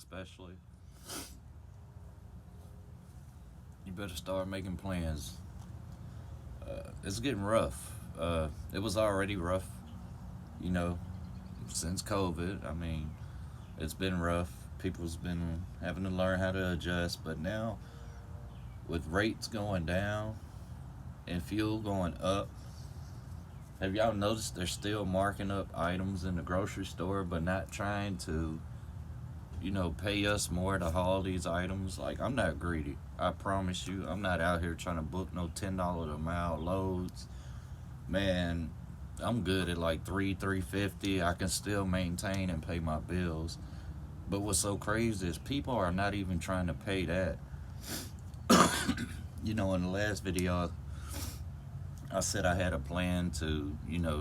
especially, you better start making plans. It's getting rough. It was already rough, you know, since COVID. I mean, it's been rough. People's been having to learn how to adjust, but now with rates going down and fuel going up, have y'all noticed they're still marking up items in the grocery store, but not trying to, pay us more to haul these items? Like, I'm not greedy. I promise you, I'm not out here trying to book no $10 a mile loads. Man, I'm good at like 350. I can still maintain and pay my bills. But what's so crazy is people are not even trying to pay that. In the last video, I said I had a plan to,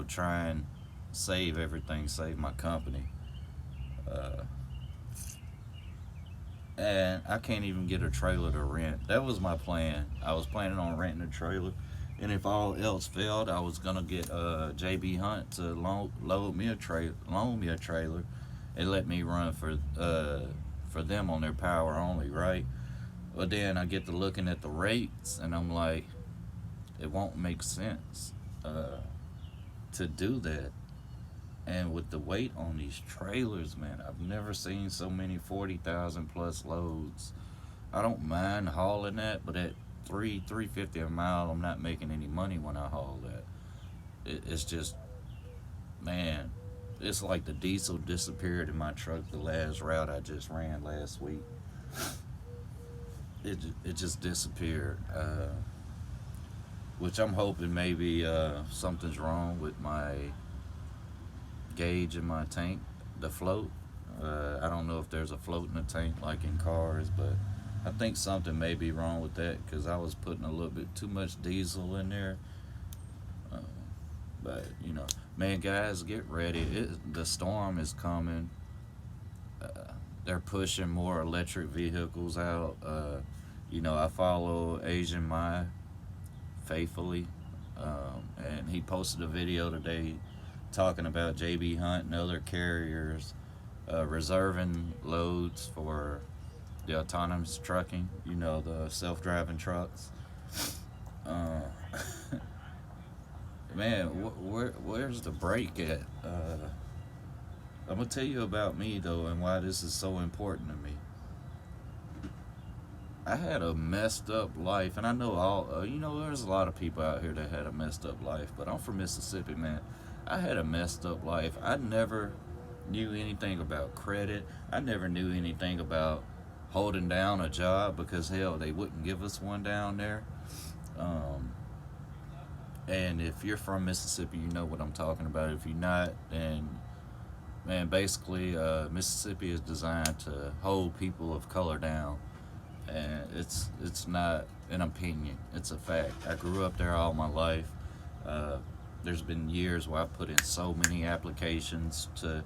try and save everything, save my company. Uh, and I can't even get a trailer to rent. That was my plan. I was planning on renting a trailer. And if all else failed, I was gonna get JB Hunt to loan me a trailer, and let me run for them on their power only, right? But then I get to looking at the rates, and I'm like, it won't make sense to do that. And with the weight on these trailers, man, I've never seen so many 40,000 plus loads. I don't mind hauling that, but at 350 a mile, I'm not making any money when I haul that. It's just, man, it's like the diesel disappeared in my truck the last route I just ran last week. It just disappeared. Which I'm hoping maybe something's wrong with my gauge in my tank, the float. I don't know if there's a float in the tank like in cars, but I think something may be wrong with that because I was putting a little bit too much diesel in there. Uh, but man, guys, get ready. The storm is coming. They're pushing more electric vehicles out. I follow Asian Mai faithfully, and he posted a video today talking about JB Hunt and other carriers reserving loads for the autonomous trucking, the self-driving trucks. Uh, man, where's the break at? I'm gonna tell you about me though, and why this is so important to me. I had a messed up life, and I know there's a lot of people out here that had a messed up life, but I'm from Mississippi, man. I had a messed up life. I never knew anything about credit. I never knew anything about holding down a job because, hell, they wouldn't give us one down there. Um, and if you're from Mississippi, you know what I'm talking about. If you're not, then, man, basically, Mississippi is designed to hold people of color down, and it's not an opinion, it's a fact. I grew up there all my life. uh, there's been years where I put in so many applications to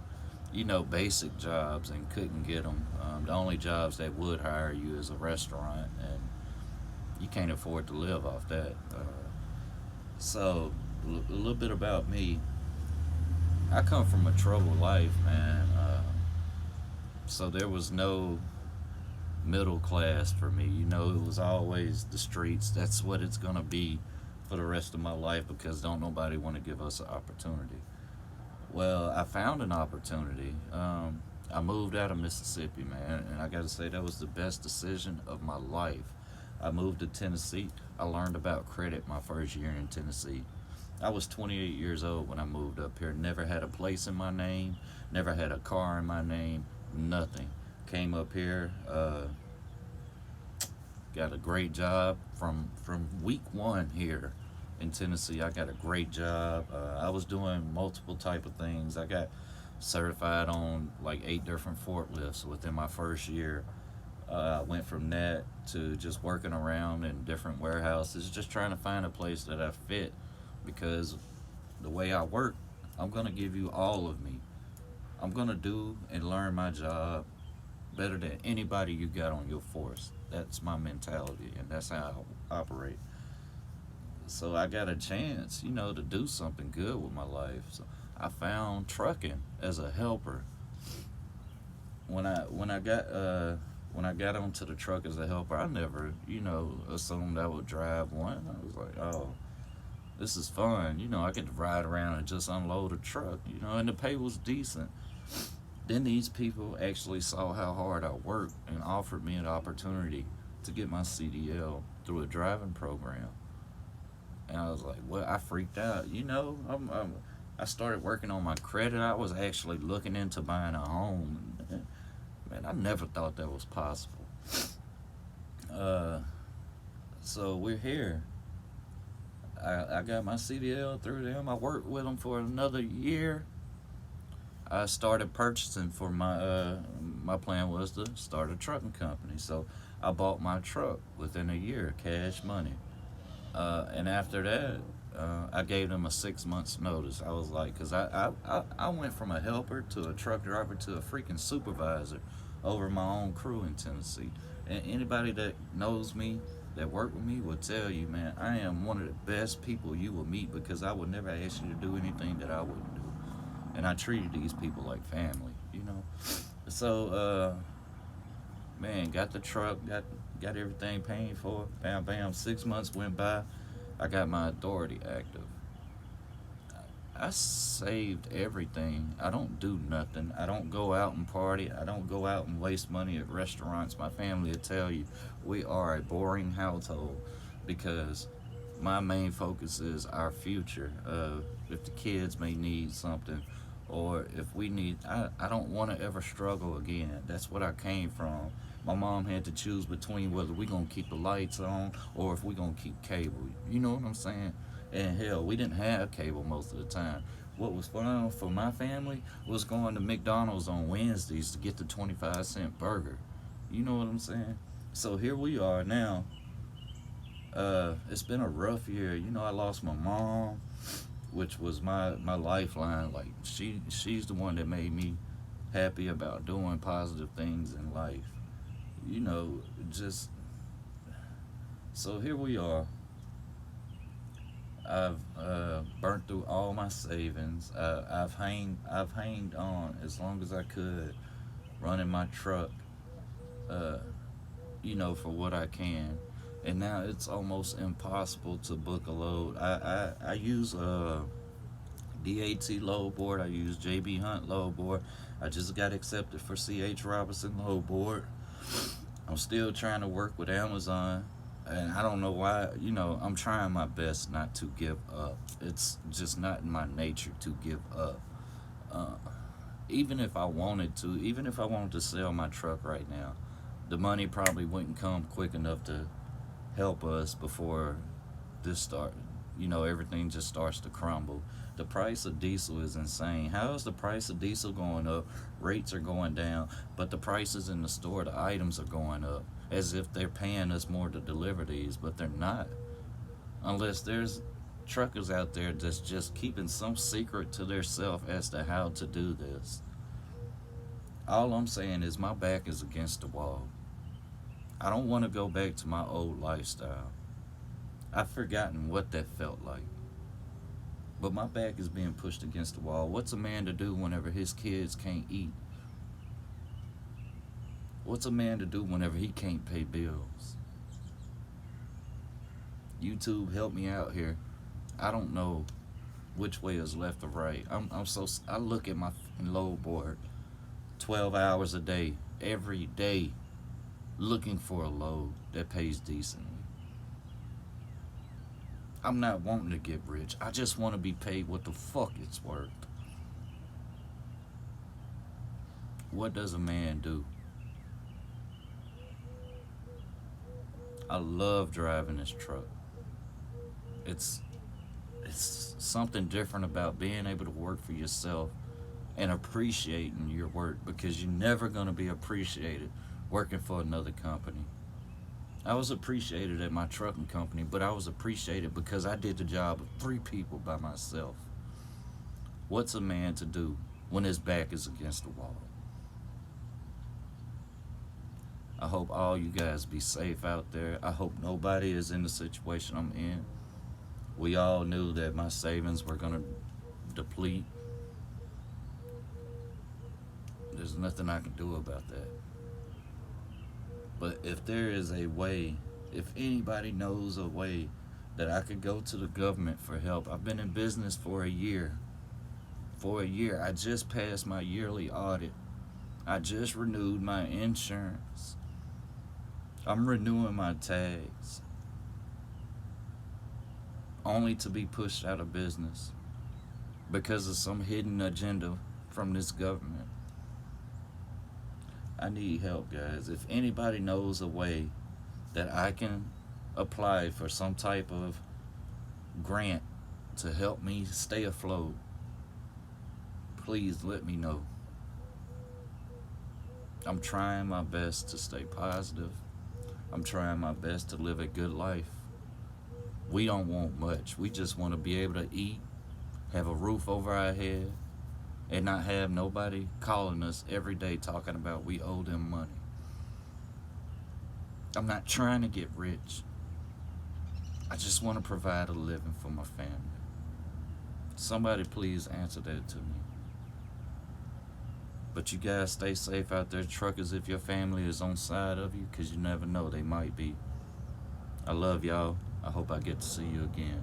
basic jobs and couldn't get them. The only jobs that would hire you is a restaurant, and you can't afford to live off that. So a little bit about me. I come from a troubled life, man. So there was no middle class for me. It was always the streets. That's what it's gonna be for the rest of my life because don't nobody want to give us an opportunity. Well, I found an opportunity. I moved out of Mississippi, man, and I got to say that was the best decision of my life. I moved to Tennessee. I learned about credit my first year in Tennessee. I was 28 years old when I moved up here. Never had a place in my name, never had a car in my name, nothing. Came up here, got a great job from week one here in Tennessee. I got a great job. I was doing multiple type of things. I got certified on like 8 different forklifts within my first year. I went from that to just working around in different warehouses, just trying to find a place that I fit because the way I work, I'm gonna give you all of me. I'm gonna do and learn my job better than anybody you got on your force. That's my mentality, and that's how I operate. So I got a chance, to do something good with my life. So I found trucking as a helper. when I got onto the truck as a helper, I never, assumed I would drive one. I was like, oh, this is fun. I get to ride around and just unload a truck. And the pay was decent. Then these people actually saw how hard I worked and offered me an opportunity to get my CDL through a driving program. And I was like, well, I freaked out. I started working on my credit. I was actually looking into buying a home. Man, I never thought that was possible. Uh, so we're here. I got my CDL through them. I worked with them for another year. I started purchasing for my plan was to start a trucking company. So I bought my truck within a year, cash money. And after that, I gave them a 6 months notice. I was like, because I went from a helper to a truck driver to a freaking supervisor over my own crew in Tennessee. And anybody that knows me, that worked with me, will tell you, man, I am one of the best people you will meet because I would never ask you to do anything that I wouldn't do. And I treated these people like family. So, man, got the truck, got everything paid for. Bam, bam. 6 months went by. I got my authority active. I saved everything. I don't do nothing. I don't go out and party. I don't go out and waste money at restaurants. My family will tell you we are a boring household because my main focus is our future. If the kids may need something, or if we need, I don't want to ever struggle again. That's what I came from. My mom had to choose between whether we gonna keep the lights on or if we gonna keep cable. You know what I'm saying? And hell, we didn't have cable most of the time. What was fun for my family was going to McDonald's on Wednesdays to get the 25-cent burger. You know what I'm saying? So here we are now. It's been a rough year. I lost my mom, which was my lifeline. Like she's the one that made me happy about doing positive things in life. Just so here we are. I've burnt through all my savings. I've hanged on as long as I could, running my truck. Uh, for what I can. And now it's almost impossible to book a load. I use DAT load board. I use JB Hunt load board. I just got accepted for CH Robinson load board. I'm still trying to work with Amazon, and I don't know why. I'm trying my best not to give up. It's just not in my nature to give up. Uh, even if I wanted to sell my truck right now, the money probably wouldn't come quick enough to help us before this start. Everything just starts to crumble. The price of diesel is insane. How is the price of diesel going up? Rates are going down, but the prices in the store, the items are going up, as if they're paying us more to deliver these, but they're not. Unless there's truckers out there that's just keeping some secret to their self as to how to do this. All I'm saying is my back is against the wall. I don't want to go back to my old lifestyle. I've forgotten what that felt like. But my back is being pushed against the wall. What's a man to do whenever his kids can't eat? What's a man to do whenever he can't pay bills? YouTube, help me out here. I don't know which way is left or right. I look at my load board 12 hours a day, every day, looking for a load that pays decently. I'm not wanting to get rich. I just want to be paid what the fuck it's worth. What does a man do? I love driving this truck. It's something different about being able to work for yourself and appreciating your work, because you're never going to be appreciated working for another company. I was appreciated at my trucking company, but I was appreciated because I did the job of 3 people by myself. What's a man to do when his back is against the wall? I hope all you guys be safe out there. I hope nobody is in the situation I'm in. We all knew that my savings were going to deplete. There's nothing I can do about that. But if there is a way, if anybody knows a way that I could go to the government for help, I've been in business for a year. For a year, I just passed my yearly audit. I just renewed my insurance. I'm renewing my tags. Only to be pushed out of business because of some hidden agenda from this government. I need help, guys. If anybody knows a way that I can apply for some type of grant to help me stay afloat, please let me know. I'm trying my best to stay positive. I'm trying my best to live a good life. We don't want much. We just want to be able to eat, have a roof over our head, and not have nobody calling us every day talking about we owe them money. I'm not trying to get rich. I just want to provide a living for my family. Somebody please answer that to me. But you guys stay safe out there, truckers, if your family is on side of you, because you never know, they might be. I love y'all. I hope I get to see you again.